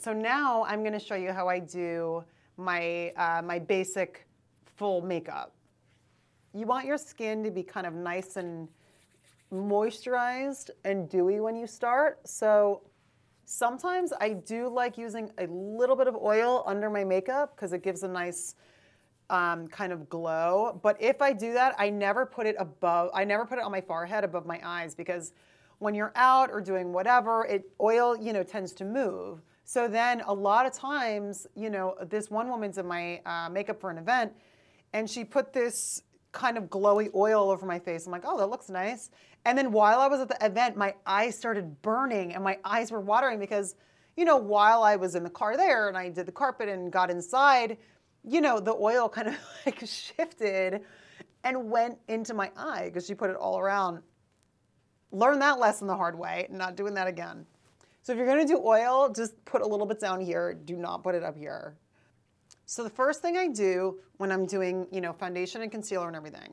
So now I'm gonna show you how I do my, my basic full makeup. You want your skin to be kind of nice and moisturized and dewy when you start. So sometimes I do like using a little bit of oil under my makeup because it gives a nice kind of glow. But if I do that, I never put it on my forehead above my eyes, because when you're out or doing whatever, oil, you know, tends to move. So then a lot of times, you know, this one woman's in my makeup for an event, and she put this kind of glowy oil over my face. I'm like, oh, that looks nice. And then while I was at the event, my eyes started burning and my eyes were watering because, you know, while I was in the car there and I did the carpet and got inside, you know, the oil kind of like shifted and went into my eye because she put it all around. Learn that lesson the hard way, not doing that again. So if you're gonna do oil, just put a little bit down here. Do not put it up here. So the first thing I do when I'm doing, you know, foundation and concealer and everything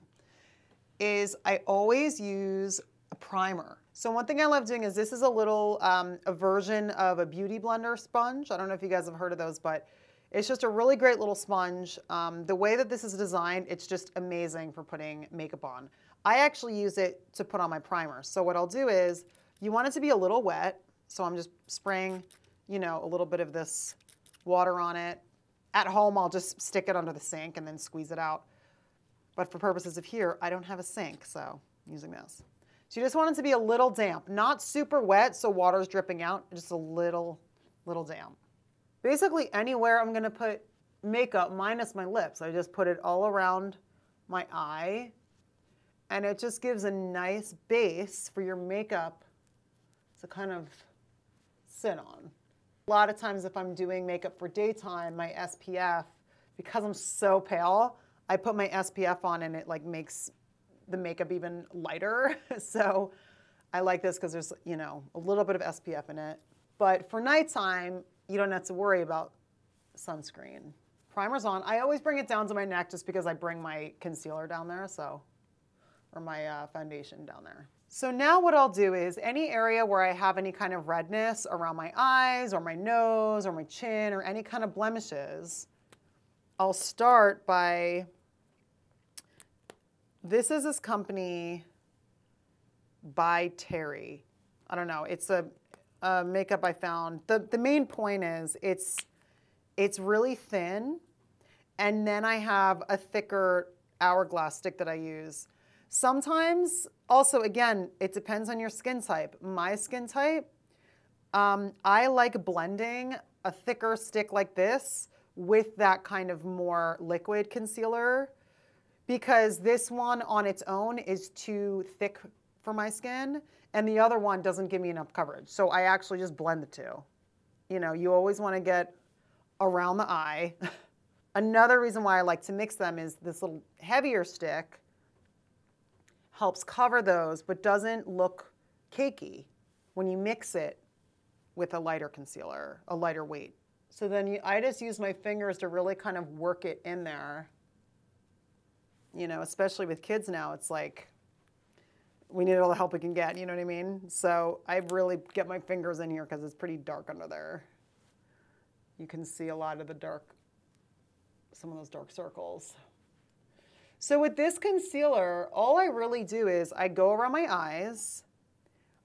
is I always use a primer. So one thing I love doing is this is a little, a version of a beauty blender sponge. I don't know if you guys have heard of those, but it's just a really great little sponge. The way that this is designed, it's just amazing for putting makeup on. I actually use it to put on my primer. So what I'll do is, you want it to be a little wet. So I'm just spraying, you know, a little bit of this water on it. At home, I'll just stick it under the sink and then squeeze it out. But for purposes of here, I don't have a sink, so I'm using this. So you just want it to be a little damp, not super wet so water's dripping out, just a little damp. Basically anywhere I'm gonna put makeup minus my lips, I just put it all around my eye, and it just gives a nice base for your makeup to kind of sit on. A lot of times if I'm doing makeup for daytime, my SPF, because I'm so pale, I put my SPF on and it like makes the makeup even lighter. So I like this because there's, you know, a little bit of SPF in it. But for nighttime, you don't have to worry about sunscreen. Primer's on. I always bring it down to my neck just because I bring my concealer down there, so, or my foundation down there. So now what I'll do is any area where I have any kind of redness around my eyes or my nose or my chin or any kind of blemishes, I'll start by, this is this company by Terry. I don't know, it's a makeup I found. The main point is it's really thin, and then I have a thicker hourglass stick that I use. Sometimes, also again, it depends on your skin type. My skin type, I like blending a thicker stick like this with that kind of more liquid concealer, because this one on its own is too thick for my skin, and the other one doesn't give me enough coverage. So I actually just blend the two. You know, you always want to get around the eye. Another reason why I like to mix them is this little heavier stick helps cover those, but doesn't look cakey when you mix it with a lighter concealer, a lighter weight. So then I just use my fingers to really kind of work it in there. You know, especially with kids now, it's like, we need all the help we can get, you know what I mean? So I really get my fingers in here because it's pretty dark under there. You can see a lot of the dark, some of those dark circles. So with this concealer, all I really do is I go around my eyes,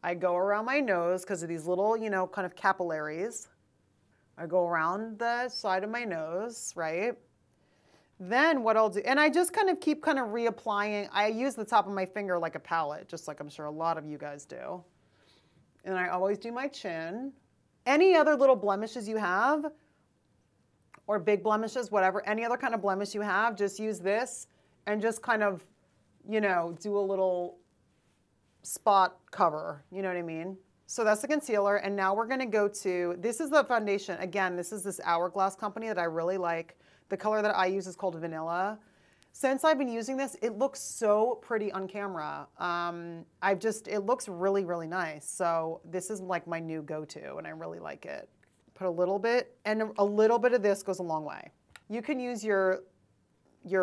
I go around my nose because of these little, you know, kind of capillaries. I go around the side of my nose, right? Then what I'll do, and I just kind of keep kind of reapplying. I use the top of my finger like a palette, just like I'm sure a lot of you guys do. And I always do my chin. Any other little blemishes you have, or big blemishes, whatever, any other kind of blemish you have, just use this and just kind of, you know, do a little spot cover, you know what I mean? So that's the concealer, and now we're gonna go to, this is the foundation. Again, this is this Hourglass company that I really like. The color that I use is called Vanilla. Since I've been using this, it looks so pretty on camera. It looks really, really nice. So this is like my new go-to, and I really like it. Put a little bit, and a little bit of this goes a long way. You can use your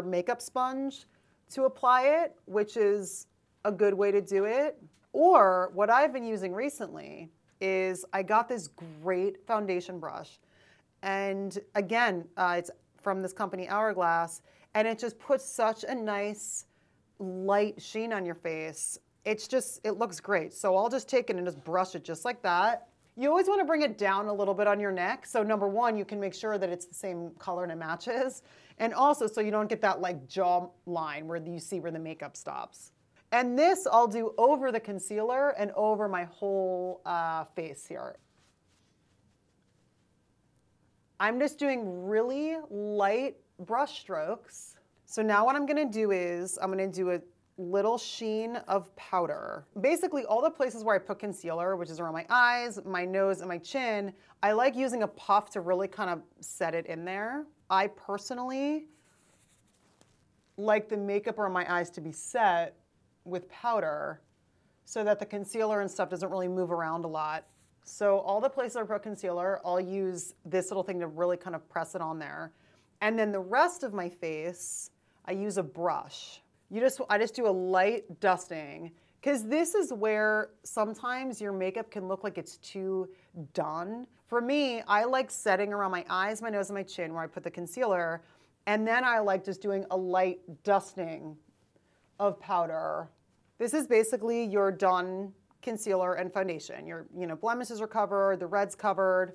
makeup sponge to apply it, which is a good way to do it. Or what I've been using recently is I got this great foundation brush. And again, it's from this company Hourglass, and it just puts such a nice light sheen on your face. It's just, it looks great. So I'll just take it and just brush it just like that. You always want to bring it down a little bit on your neck. So number one, you can make sure that it's the same color and it matches. And also so you don't get that like jaw line where you see where the makeup stops. And this I'll do over the concealer and over my whole face here. I'm just doing really light brush strokes. So now what I'm gonna do is I'm gonna do a little sheen of powder. Basically all the places where I put concealer, which is around my eyes, my nose, and my chin, I like using a puff to really kind of set it in there. I personally like the makeup around my eyes to be set with powder so that the concealer and stuff doesn't really move around a lot. So all the places I put concealer, I'll use this little thing to really kind of press it on there. And then the rest of my face, I use a brush. I just do a light dusting, because this is where sometimes your makeup can look like it's too done. For me, I like setting around my eyes, my nose, and my chin where I put the concealer, and then I like just doing a light dusting of powder. This is basically your done concealer and foundation. Your blemishes are covered, the red's covered.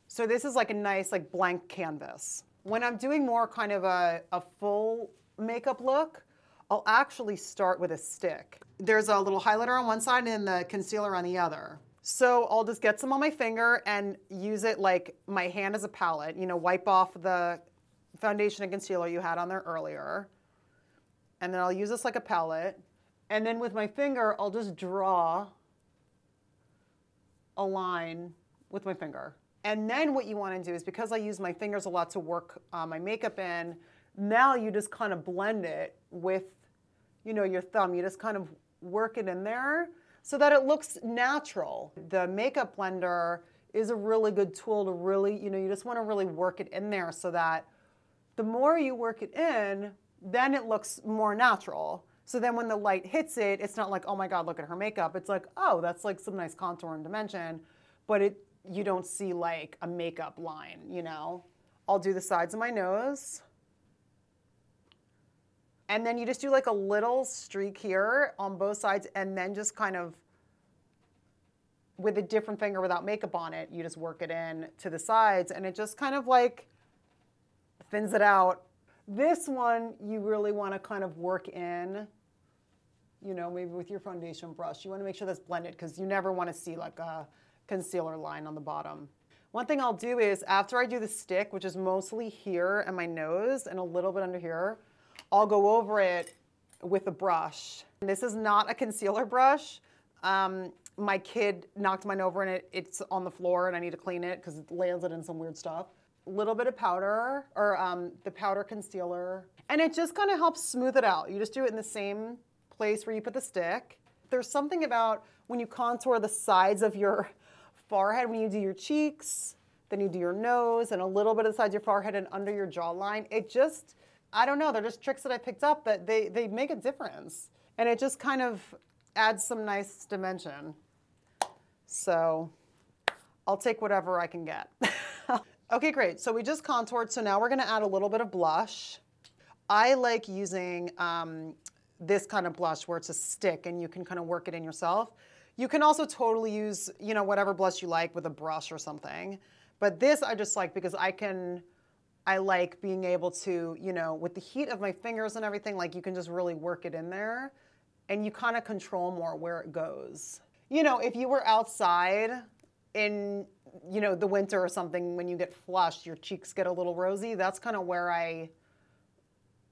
So this is like a nice like blank canvas. When I'm doing more kind of a full makeup look, I'll actually start with a stick. There's a little highlighter on one side and the concealer on the other. So I'll just get some on my finger and use it like my hand as a palette, wipe off the foundation and concealer you had on there earlier. And then I'll use this like a palette. And then with my finger, I'll just draw a line with my finger. And then what you want to do is, because I use my fingers a lot to work my makeup in, now you just kind of blend it with, your thumb. You just kind of work it in there so that it looks natural. The makeup blender is a really good tool to really, you just want to really work it in there so that the more you work it in, then it looks more natural. So then when the light hits it, it's not like, oh my God, look at her makeup. It's like, oh, that's like some nice contour and dimension, but you don't see like a makeup line, I'll do the sides of my nose. And then you just do like a little streak here on both sides, and then just kind of with a different finger without makeup on it, you just work it in to the sides, and it just kind of like thins it out. This one, you really want to kind of work in, maybe with your foundation brush. You want to make sure that's blended, because you never want to see like a concealer line on the bottom. One thing I'll do is, after I do the stick, which is mostly here and my nose and a little bit under here, I'll go over it with a brush. This is not a concealer brush. My kid knocked mine over and it's on the floor and I need to clean it because it lands it in some weird stuff. A little bit of powder, or the powder concealer, and it just kind of helps smooth it out. You just do it in the same place where you put the stick. There's something about when you contour the sides of your forehead, when you do your cheeks, then you do your nose, and a little bit of the sides of your forehead and under your jawline, it just, I don't know, they're just tricks that I picked up that they make a difference. And it just kind of adds some nice dimension. So I'll take whatever I can get. Okay, great. So we just contoured. So now we're going to add a little bit of blush. I like using this kind of blush where it's a stick and you can kind of work it in yourself. You can also totally use, whatever blush you like with a brush or something. But this I just like because I like being able to, with the heat of my fingers and everything, like you can just really work it in there and you kind of control more where it goes. If you were outside in, the winter or something, when you get flushed, your cheeks get a little rosy. That's kind of where I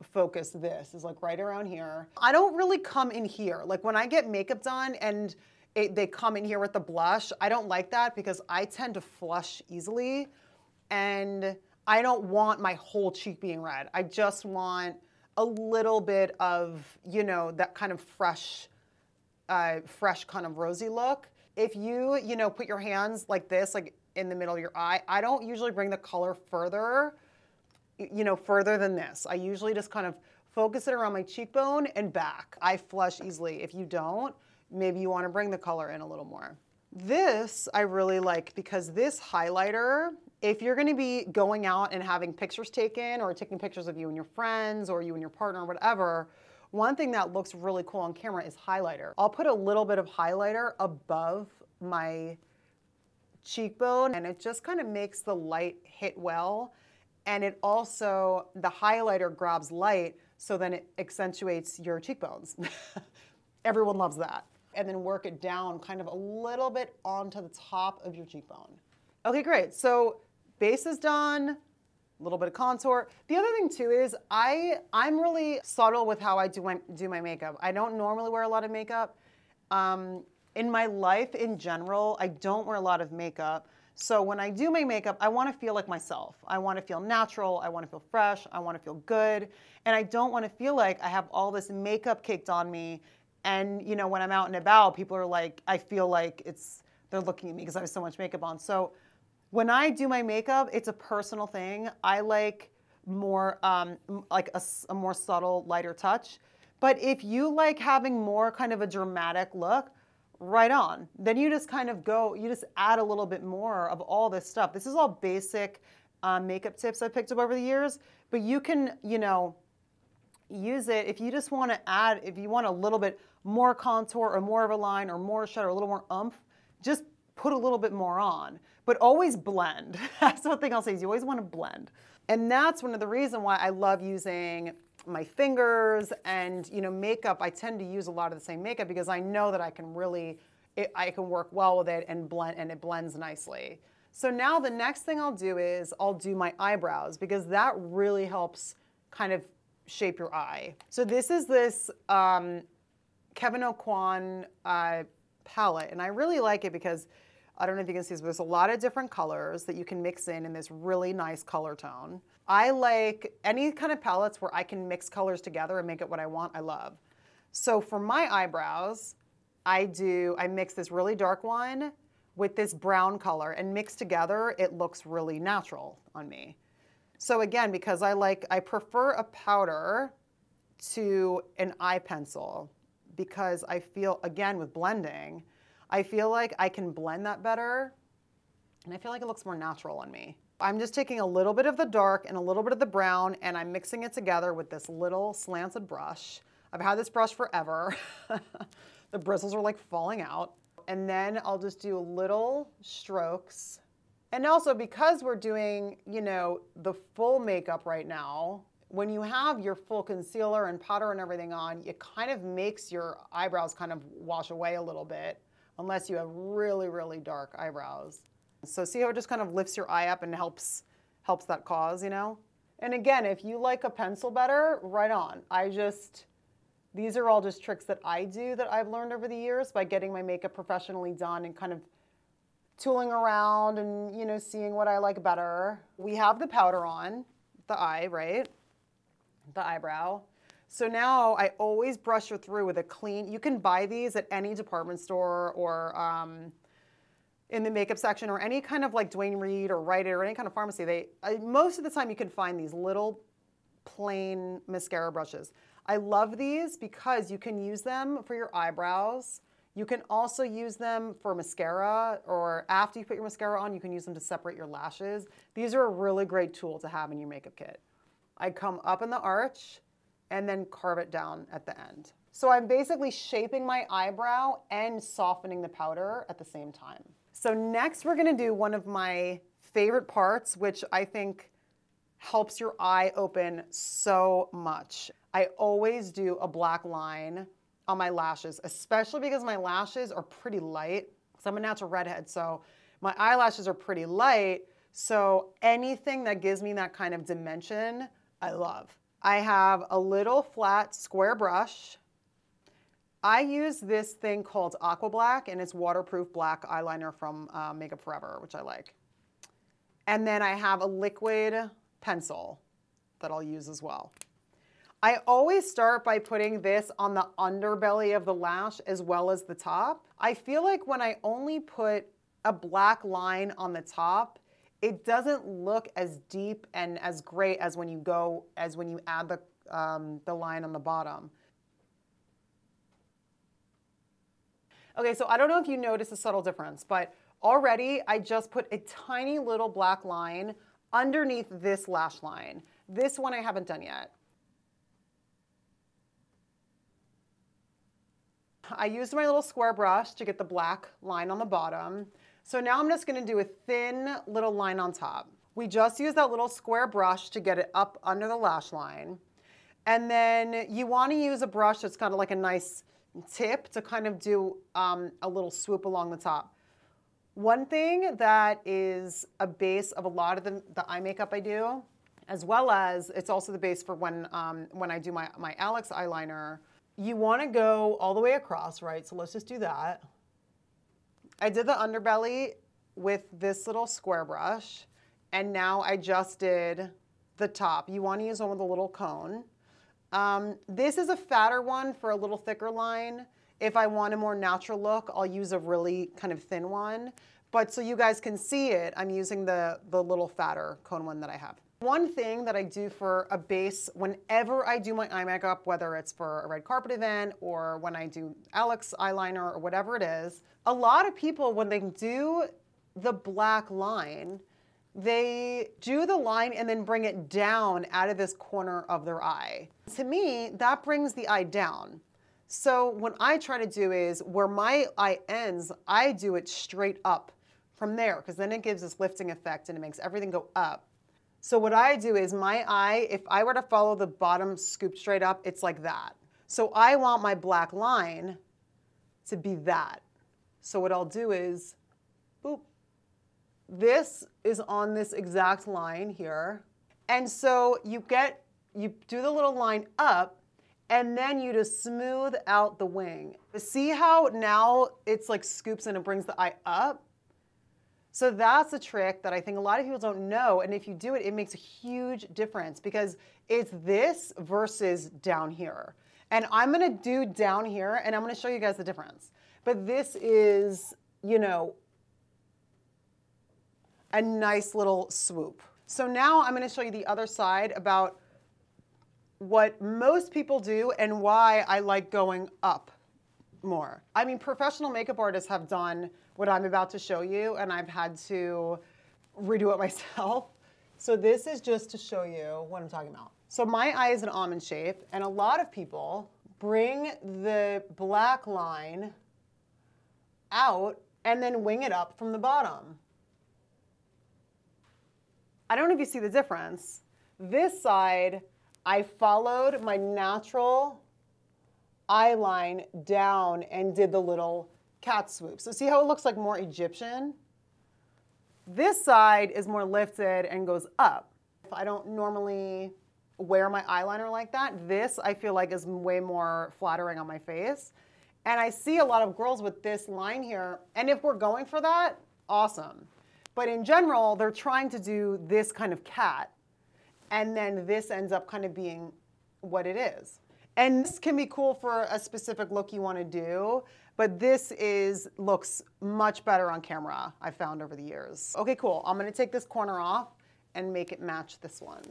focus this, is like right around here. I don't really come in here. Like when I get makeup done and they come in here with the blush, I don't like that because I tend to flush easily and I don't want my whole cheek being red. I just want a little bit of, that kind of fresh kind of rosy look. If you, put your hands like this, like in the middle of your eye, I don't usually bring the color further, further than this. I usually just kind of focus it around my cheekbone and back. I flush easily. If you don't, maybe you want to bring the color in a little more. This I really like because this highlighter, if you're going to be going out and having pictures taken or taking pictures of you and your friends or you and your partner or whatever, one thing that looks really cool on camera is highlighter. I'll put a little bit of highlighter above my cheekbone and it just kind of makes the light hit well. And it also, the highlighter grabs light, so then it accentuates your cheekbones. Everyone loves that. And then work it down kind of a little bit onto the top of your cheekbone. Okay, great. So base is done, a little bit of contour. The other thing too is I'm really subtle with how I do my makeup. I don't normally wear a lot of makeup. In my life in general, I don't wear a lot of makeup. So when I do my makeup, I want to feel like myself. I want to feel natural. I want to feel fresh. I want to feel good. And I don't want to feel like I have all this makeup caked on me. And you know, when I'm out and about, people are like, I feel like they're looking at me because I have so much makeup on. So when I do my makeup, it's a personal thing. I like more, like a more subtle, lighter touch. But if you like having more kind of a dramatic look, right on. Then you just kind of you just add a little bit more of all this stuff. This is all basic makeup tips I picked up over the years, but you can, you know, use it if you just want to add, if you want a little bit more contour or more of a line or more shadow or a little more oomph, just put a little bit more on, but always blend. That's one thing I'll say is you always want to blend. And that's one of the reasons why I love using my fingers and, you know, makeup. I tend to use a lot of the same makeup because I know that I can really, I can work well with it and blend, and it blends nicely. So now the next thing I'll do is I'll do my eyebrows because that really helps kind of shape your eye. So this is this Kevyn Aucoin palette, and I really like it because I don't know if you can see this, but there's a lot of different colors that you can mix in this really nice color tone. I like any kind of palettes where I can mix colors together and make it what I want, I love. So for my eyebrows, I mix this really dark one with this brown color and mix together, it looks really natural on me. So again, because I prefer a powder to an eye pencil because I feel, again, with blending, I feel like I can blend that better and I feel like it looks more natural on me. I'm just taking a little bit of the dark and a little bit of the brown and I'm mixing it together with this little slanted brush. I've had this brush forever. The bristles are like falling out. And then I'll just do little strokes. And also because we're doing, you know, the full makeup right now, when you have your full concealer and powder and everything on, it kind of makes your eyebrows kind of wash away a little bit, unless you have really, really dark eyebrows. So see how it just kind of lifts your eye up and helps that cause, you know? And again, if you like a pencil better, right on. These are all just tricks that I do that I've learned over the years by getting my makeup professionally done and kind of tooling around and, you know, seeing what I like better. We have the powder on the eye, right? The eyebrow. So now I always brush her through with a clean, you can buy these at any department store or in the makeup section or any kind of like Duane Reade or Rite Aid or any kind of pharmacy. Most of the time you can find these little plain mascara brushes. I love these because you can use them for your eyebrows. You can also use them for mascara, or after you put your mascara on, you can use them to separate your lashes. These are a really great tool to have in your makeup kit. I come up in the arch and then carve it down at the end. So I'm basically shaping my eyebrow and softening the powder at the same time. So next we're gonna do one of my favorite parts, which I think helps your eye open so much. I always do a black line on my lashes, especially because my lashes are pretty light, because I'm a natural redhead, so my eyelashes are pretty light, so anything that gives me that kind of dimension, I love. I have a little flat square brush. I use this thing called Aqua Black, and it's waterproof black eyeliner from Makeup Forever, which I like. And then I have a liquid pencil that I'll use as well. I always start by putting this on the underbelly of the lash as well as the top. I feel like when I only put a black line on the top, it doesn't look as deep and as great as when you add the line on the bottom. Okay, so I don't know if you noticed a subtle difference, but already I just put a tiny little black line underneath this lash line. This one I haven't done yet. I used my little square brush to get the black line on the bottom. So now I'm just gonna do a thin little line on top. We just use that little square brush to get it up under the lash line. And then you wanna use a brush that's kind of like a nice tip to kind of do a little swoop along the top. One thing that is a base of a lot of the eye makeup I do, as well as it's also the base for when I do my Alex eyeliner, you want to go all the way across, right? So let's just do that. I did the underbelly with this little square brush, and now I just did the top. You want to use one with a little cone. This is a fatter one for a little thicker line. If I want a more natural look, I'll use a really kind of thin one. But so you guys can see it, I'm using the little fatter cone one that I have. One thing that I do for a base whenever I do my eye makeup, whether it's for a red carpet event or when I do Alex eyeliner or whatever it is, a lot of people, when they do the black line, they do the line and then bring it down out of this corner of their eye. To me, that brings the eye down. So what I try to do is where my eye ends, I do it straight up from there, because then it gives this lifting effect and it makes everything go up. So what I do is my eye, if I were to follow the bottom scoop straight up, it's like that. So I want my black line to be that. So what I'll do is, boop. This is on this exact line here. And so you do the little line up, and then you just smooth out the wing. See how now it's like scoops and it brings the eye up? So that's a trick that I think a lot of people don't know. And if you do it, it makes a huge difference because it's this versus down here. And I'm gonna do down here and I'm gonna show you guys the difference. But this is, you know, a nice little swoop. So now I'm gonna show you the other side about what most people do and why I like going up more. I mean, professional makeup artists have done what I'm about to show you, and I've had to redo it myself. So this is just to show you what I'm talking about. So my eye is an almond shape, and a lot of people bring the black line out and then wing it up from the bottom. I don't know if you see the difference. This side, I followed my natural eye line down and did the little cat swoop. So see how it looks like more Egyptian? This side is more lifted and goes up. If I don't normally wear my eyeliner like that, this I feel like is way more flattering on my face. And I see a lot of girls with this line here, and if we're going for that, awesome. But in general, they're trying to do this kind of cat, and then this ends up kind of being what it is. And this can be cool for a specific look you want to do, but this looks much better on camera, I've found over the years. Okay, cool. I'm going to take this corner off and make it match this one.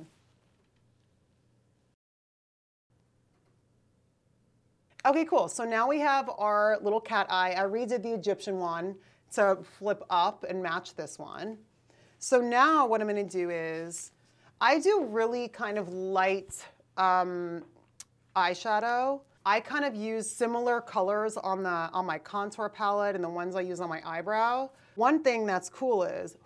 Okay, cool. So now we have our little cat eye. I redid the Egyptian one to flip up and match this one. So now what I'm going to do is I do really kind of light eyeshadow. I kind of use similar colors on my contour palette and the ones I use on my eyebrow. One thing that's cool is,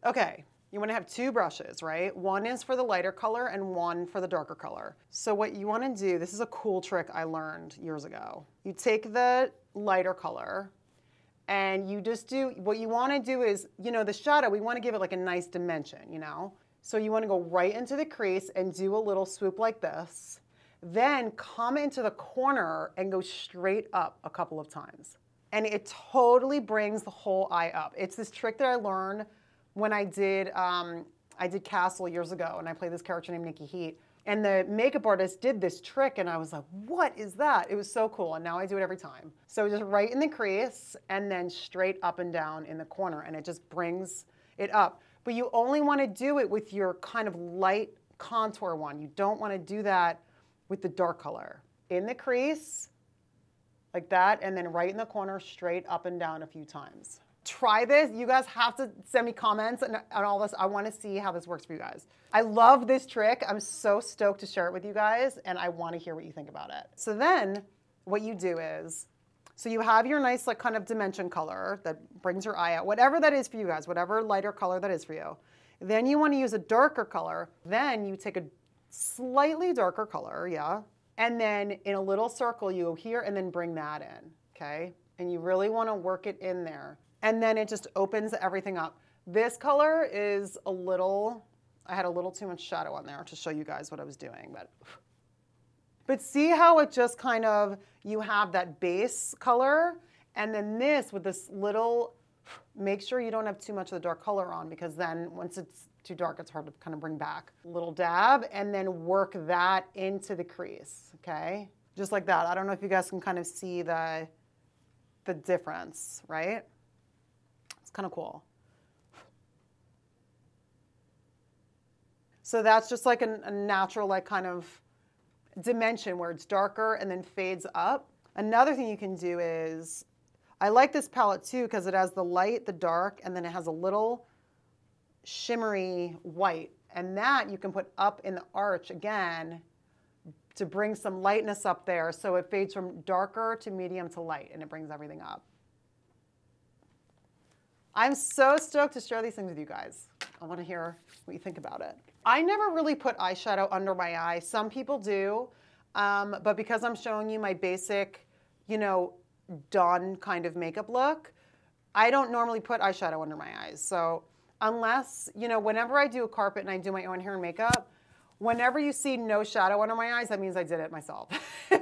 okay, you want to have two brushes, right? One is for the lighter color and one for the darker color. So what you want to do, this is a cool trick I learned years ago. You take the lighter color and you just do, what you want to do is, you know, the shadow, we want to give it like a nice dimension, you know? So you want to go right into the crease and do a little swoop like this. Then come into the corner and go straight up a couple of times. And it totally brings the whole eye up. It's this trick that I learned when I did Castle years ago, and I played this character named Nikki Heat. And the makeup artist did this trick, and I was like, what is that? It was so cool, and now I do it every time. So just right in the crease, and then straight up and down in the corner, and it just brings it up. But you only want to do it with your kind of light contour one. You don't want to do that with the dark color. In the crease, like that, and then right in the corner, straight up and down a few times. Try this. You guys have to send me comments and all this. I want to see how this works for you guys. I love this trick. I'm so stoked to share it with you guys, and I want to hear what you think about it. So then what you do is, so you have your nice like kind of dimension color that brings your eye out, whatever that is for you guys, whatever lighter color that is for you. Then you want to use a darker color. Then you take a slightly darker color, yeah. And then in a little circle, you go here and then bring that in, okay? And you really want to work it in there. And then it just opens everything up. This color is a little, I had a little too much shadow on there to show you guys what I was doing, but see how it just kind of, you have that base color, and then this with this little, make sure you don't have too much of the dark color on, because then once it's too dark, it's hard to kind of bring back. Little dab, and then work that into the crease, okay? Just like that. I don't know if you guys can kind of see the difference, right? It's kind of cool. So that's just like a natural, like kind of dimension where it's darker and then fades up. Another thing you can do is, I like this palette too because it has the light, the dark, and then it has a little shimmery white. And that you can put up in the arch again to bring some lightness up there. So it fades from darker to medium to light, and it brings everything up. I'm so stoked to share these things with you guys. I want to hear what you think about it. I never really put eyeshadow under my eye. Some people do, but because I'm showing you my basic, you know, done kind of makeup look, I don't normally put eyeshadow under my eyes. So unless, you know, whenever I do a carpet and I do my own hair and makeup, whenever you see no shadow under my eyes, that means I did it myself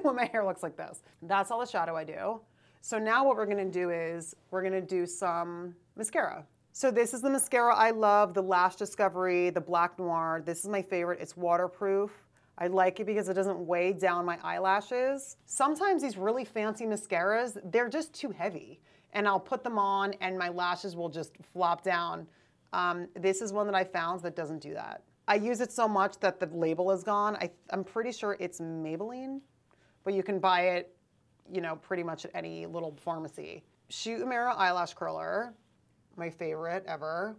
when my hair looks like this. That's all the shadow I do. So now what we're gonna do is we're gonna do some mascara. So this is the mascara I love, the Lash Discovery, the Black Noir. This is my favorite. It's waterproof. I like it because it doesn't weigh down my eyelashes. Sometimes these really fancy mascaras, they're just too heavy, and I'll put them on and my lashes will just flop down. This is one that I found that doesn't do that. I use it so much that the label is gone. I'm pretty sure it's Maybelline, but you can buy it, you know, pretty much at any little pharmacy. Shoot Tamera eyelash curler, my favorite ever.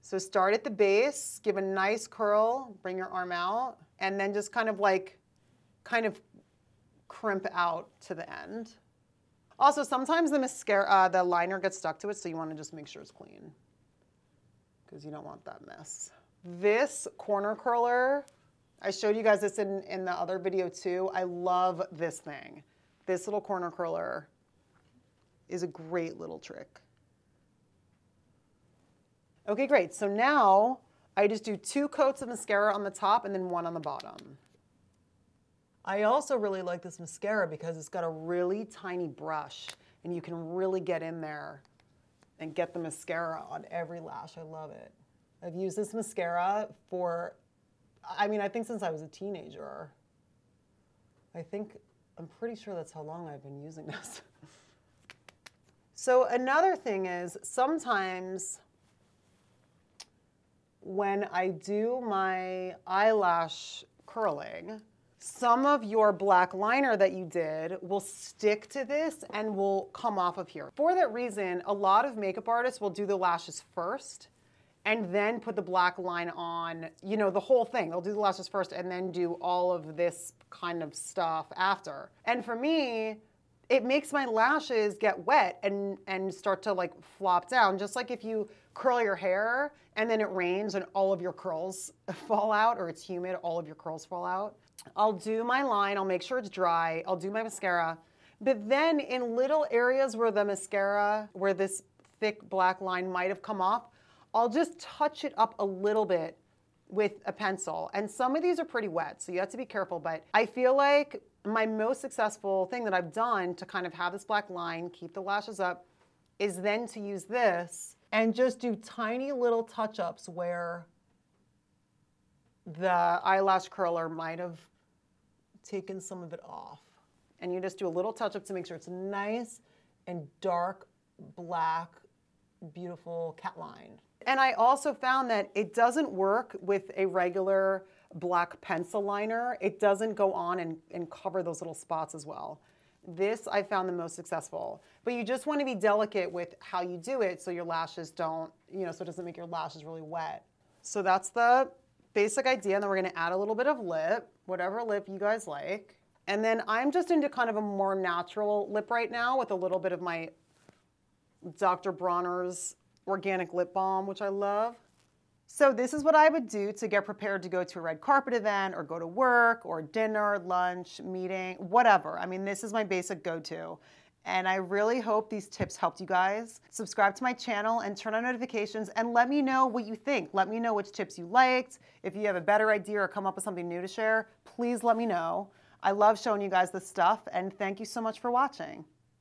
So start at the base, give a nice curl, bring your arm out, and then just kind of crimp out to the end. Also, sometimes the mascara, the liner gets stuck to it, so you want to just make sure it's clean, because you don't want that mess. This corner curler, I showed you guys this in the other video too. I love this thing. This little corner curler is a great little trick. Okay, great. So now I just do 2 coats of mascara on the top and then 1 on the bottom. I also really like this mascara because it's got a really tiny brush and you can really get in there and get the mascara on every lash. I love it. I've used this mascara for, I mean, I think since I was a teenager. I'm pretty sure that's how long I've been using this. So another thing is sometimes when I do my eyelash curling, some of your black liner that you did will stick to this and will come off of here. For that reason, a lot of makeup artists will do the lashes first and then put the black line on, you know, the whole thing. They'll do the lashes first and then do all of this kind of stuff after. And for me, it makes my lashes get wet and start to like flop down, just like if you curl your hair and then it rains and all of your curls fall out, or it's humid, all of your curls fall out. I'll do my line, I'll make sure it's dry, I'll do my mascara, but then in little areas where the mascara, where this thick black line might have come off, I'll just touch it up a little bit with a pencil. And some of these are pretty wet, so you have to be careful, but I feel like my most successful thing that I've done to kind of have this black line, keep the lashes up, is then to use this and just do tiny little touch-ups where the eyelash curler might have taken some of it off. And you just do a little touch-up to make sure it's nice and dark, black, beautiful cat line. And I also found that it doesn't work with a regular black pencil liner. It doesn't go on and cover those little spots as well. This I found the most successful. But you just want to be delicate with how you do it so your lashes don't, so it doesn't make your lashes really wet. So that's the basic idea. And then we're going to add a little bit of lip, whatever lip you guys like. And then I'm just into kind of a more natural lip right now with a little bit of my Dr. Bronner's organic lip balm, which I love. So this is what I would do to get prepared to go to a red carpet event or go to work or dinner, lunch, meeting, whatever. I mean, this is my basic go-to. And I really hope these tips helped you guys. Subscribe to my channel and turn on notifications and let me know what you think. Let me know which tips you liked. If you have a better idea or come up with something new to share, please let me know. I love showing you guys this stuff and thank you so much for watching.